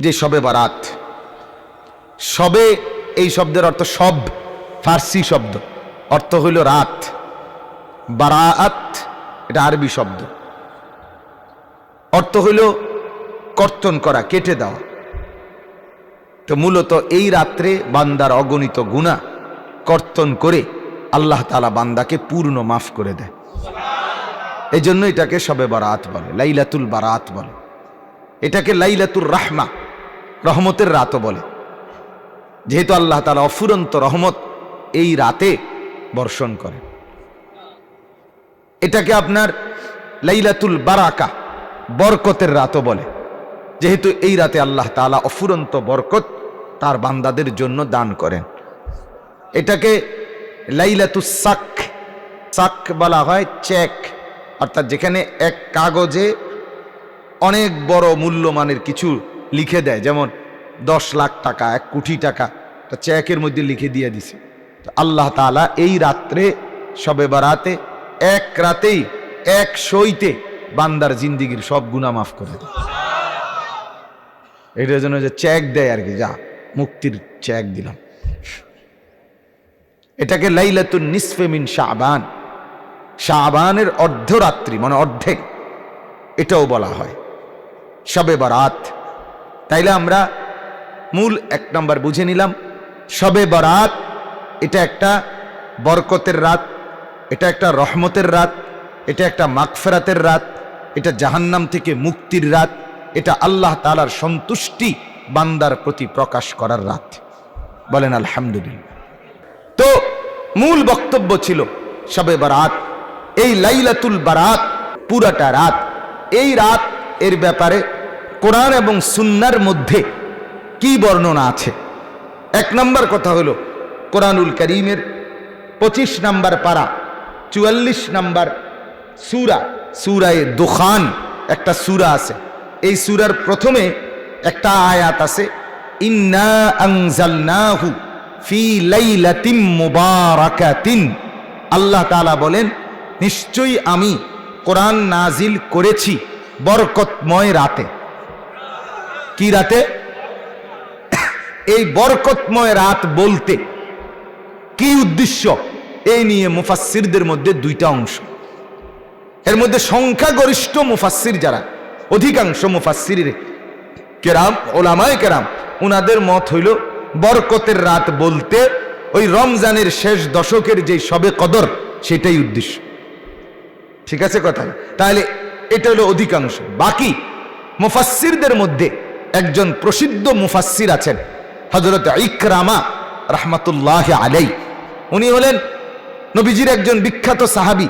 যে শবে বারাত। শবে এই শব্দের অর্থ সব, ফার্সি শব্দ, অর্থ হইল রাত। বারাআত এটা আরবি শব্দ, অর্থ হইল কর্তন করা, কেটে দেওয়া। তো মূলত এই রাত্রে বান্দার অগণিত গুনাহ কর্তন করে আল্লাহ তাআলা বান্দাকে পূর্ণ মাফ করে দেয়। এই জন্য এটাকে শবে বারাত বলে, লাইলাতুল বারাত বলে। এটাকে লাইলাতুর রাহমা, রহমতের রাতও বলে, যেহেতু আল্লাহ তাআলা অফুরন্ত রহমত এই রাতে বর্ষণ করে। এটাকে আপনার লাইলাতুল বারাকা, বরকতের রাতও বলে, যেহেতু এই রাতে আল্লাহ তাআলা অফুরন্ত বরকত তার বান্দাদের জন্য দান করেন। এটাকে লাইলাতুস সাক, সাক বলা হয় চেক, অর্থাৎ যেখানে এক কাগজে অনেক বড় মূল্যমানের কিছু লিখে দেয়, যেমন 10 লাখ টাকা, 1 কোটি টাকা, চেকের মধ্যে লিখে দিয়ে দিছে। তো আল্লাহ তাআলা এই রাত্রে শবে বারাতে এক রাতেই, এক সইতে বান্দার জিন্দিগির সব গুনাহ মাফ করে দেয়। এটার জন্য যে চেক দেয় আর কি, যা মুক্তির চেক দিলাম। এটাকে লাইলাতুন নিসফে মিন শাবান, শাবানের অর্ধরাত্রি মানে অর্ধেক, এটাও বলা হয় শবে বারাত। তাইলে আমরা মূল 1 নম্বর বুঝে নিলাম, শবে বারাত এটা একটা বরকতের রাত, এটা একটা রহমতের রাত, এটা একটা মাগফিরাতের রাত, এটা জাহান্নাম থেকে মুক্তির রাত, এটা আল্লাহ তাআলার সন্তুষ্টি বান্দার প্রতি প্রকাশ করার রাত। বলেন আলহামদুলিল্লাহ। তো মূল বক্তব্য ছিল শবে বারাত, এই লাইলাতুল বারাত পুরাটা রাত। এই রাত এর ব্যাপারে কোরআন এবং সুন্নাহর মধ্যে কি বর্ণনা আছে? 1 নম্বর কথা হলো কোরআনুল কারীমের 25 নম্বর পারা 44 নম্বর সূরা, সূরায়ে দুখান একটা সূরা আছে। এই সূরার প্রথমে একটা আয়াত আছে, ইন্না আনজালনাহু ফি লাইলাতিন মুবারাকাতিন। আল্লাহ তাআলা বলেন, নিশ্চয়ই আমি কোরআন নাজিল করেছি বরকতময় রাতে। কি রাতে? এই বরকতময় রাত বলতে কি উদ্দেশ্য, এই নিয়ে মুফাসসিরদের মধ্যে 2টা অংশ। এর মধ্যে সংখ্যাগরিষ্ঠ মুফাসসির যারা, অধিকাংশ মুফাসসির কেরাম, ওলামায়ে কেরাম, উনাদের মত হইল বরকতের রাত বলতে ওই রমজানের শেষ দশকের যে শবে কদর, সেটাই উদ্দেশ্য। ঠিক আছে কথা? তাহলে এটা হলো অধিকাংশ। বাকি মুফাসসিরদের মধ্যে একজন প্রসিদ্ধ মুফাসসির আছেন, হযরত ইকরামা রাহমাতুল্লাহি আলাইহি। উনি হলেন নবীজির একজন বিখ্যাত সাহাবী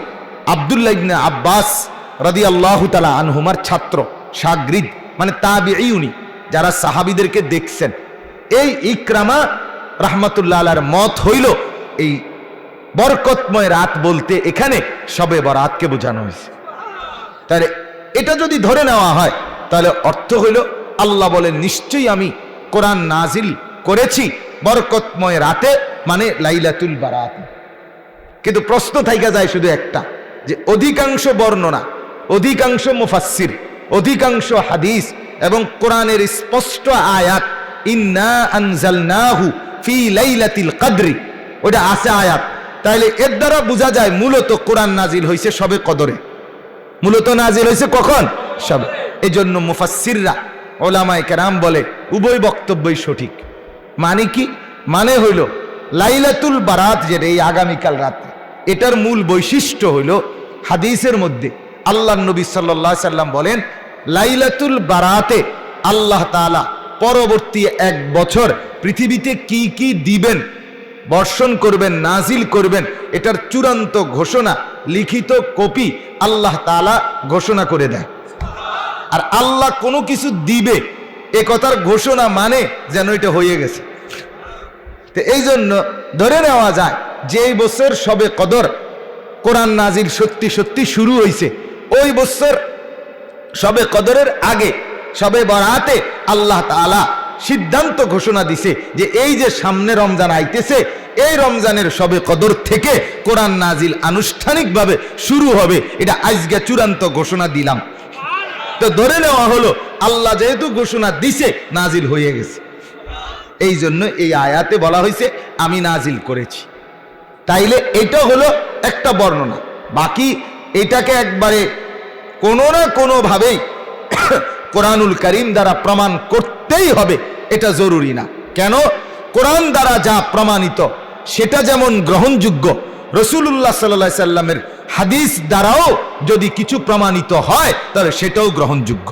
আব্দুল্লাহ ইবনে আব্বাস রাদিয়াল্লাহু তাআলা আনহুমার ছাত্র, শাগরিদ, মানে তাবিঈ। উনি যারা সাহাবীদেরকে দেখছেন, এই ইকরামা রাহমাতুল্লাহ আলাইহির মত হইল এই বরকতময় রাত বলতে এখানে শবে বরাতকে বোঝানো হয়েছে। তাহলে এটা যদি ধরে নেওয়া হয়, তাহলে অর্থ হইল আল্লাহ বলেন, নিশ্চয়ই আমি কোরআন নাজিল করেছি বরকতময় রাতে, মানে লাইলাতুল বারাত। কিন্তু প্রশ্ন থাইকা যায় শুধু একটা, যে অধিকাংশ বর্ণনা, অধিকাংশ মুফাসসির, অধিকাংশ হাদিস এবং কোরআনের স্পষ্ট আয়াত, ইন্না আনজালনাহু ফি লাইলাতিল কদরি, ওটা আছে আয়াত। তাইলে এর দ্বারা বোঝা যায় মূলত কোরআন নাজিল হয়েছে শবে কদরে। মূলত নাজিল হয়েছে কখন? শবে। এই জন্য মুফাসসিররা, ওলামায়ে কেরাম বলে উভয় বক্তব্যই সঠিক। মানে কি? মানে হইল লাইলাতুল বারাত, যেটা এই আগামীকাল রাতে, এটার মূল বৈশিষ্ট্য হইল হাদিসের মধ্যে আল্লাহর নবী সাল্লাল্লাহু আলাইহি সাল্লাম বলেন, লাইলাতুল বারাতে আল্লাহ তাআলা পরবর্তী 1 বছর পৃথিবীতে কি কি দিবেন, বর্ষণ করবেন, নাজিল করবেন, এটার চূড়ান্ত ঘোষণা, লিখিত কপি আল্লাহ তাআলা ঘোষণা করে দেয়। আর আল্লাহ কোনো কিছু দিবে এ কথার ঘোষণা মানে যেন এটা হয়ে গেছে। তো এই জন্য ধরে নেওয়া যায় যে এই বছর শবে কদর কোরআন নাজিল সত্যি সত্যি শুরু হয়েছে, ওই বছর শবে কদরের আগে শবে বরাতে আল্লাহ তাআলা সিদ্ধান্ত ঘোষণা দিছে যে এই যে সামনে রমজান আইতেছে, এই রমজানের শবে কদর থেকে কোরআন নাজিল আনুষ্ঠানিকভাবে শুরু হবে। এটা আজকে চূড়ান্ত ঘোষণা দিলাম। তো ধরে নেওয়া হলো আল্লাহ যেহেতু ঘোষণা দিছে নাজিল হয়ে গেছে। এই জন্য এই আয়াতে বলা হয়েছে আমি নাজিল করেছি। তাইলে এটা হলো একটা বর্ণনা। বাকি এটাকে একবারে কোনো না কোনো ভাবেই কোরআনুল কারীম দ্বারা প্রমাণ করতেই হবে এটা জরুরি না। কেন? কোরআন দ্বারা যা প্রমাণিত সেটা যেমন গ্রহণযোগ্য, রাসূলুল্লাহ সাল্লাল্লাহু আলাইহি সাল্লামের হাদিস দ্বারাও যদি কিছু প্রমাণিত হয় তাহলে সেটাও গ্রহণযোগ্য।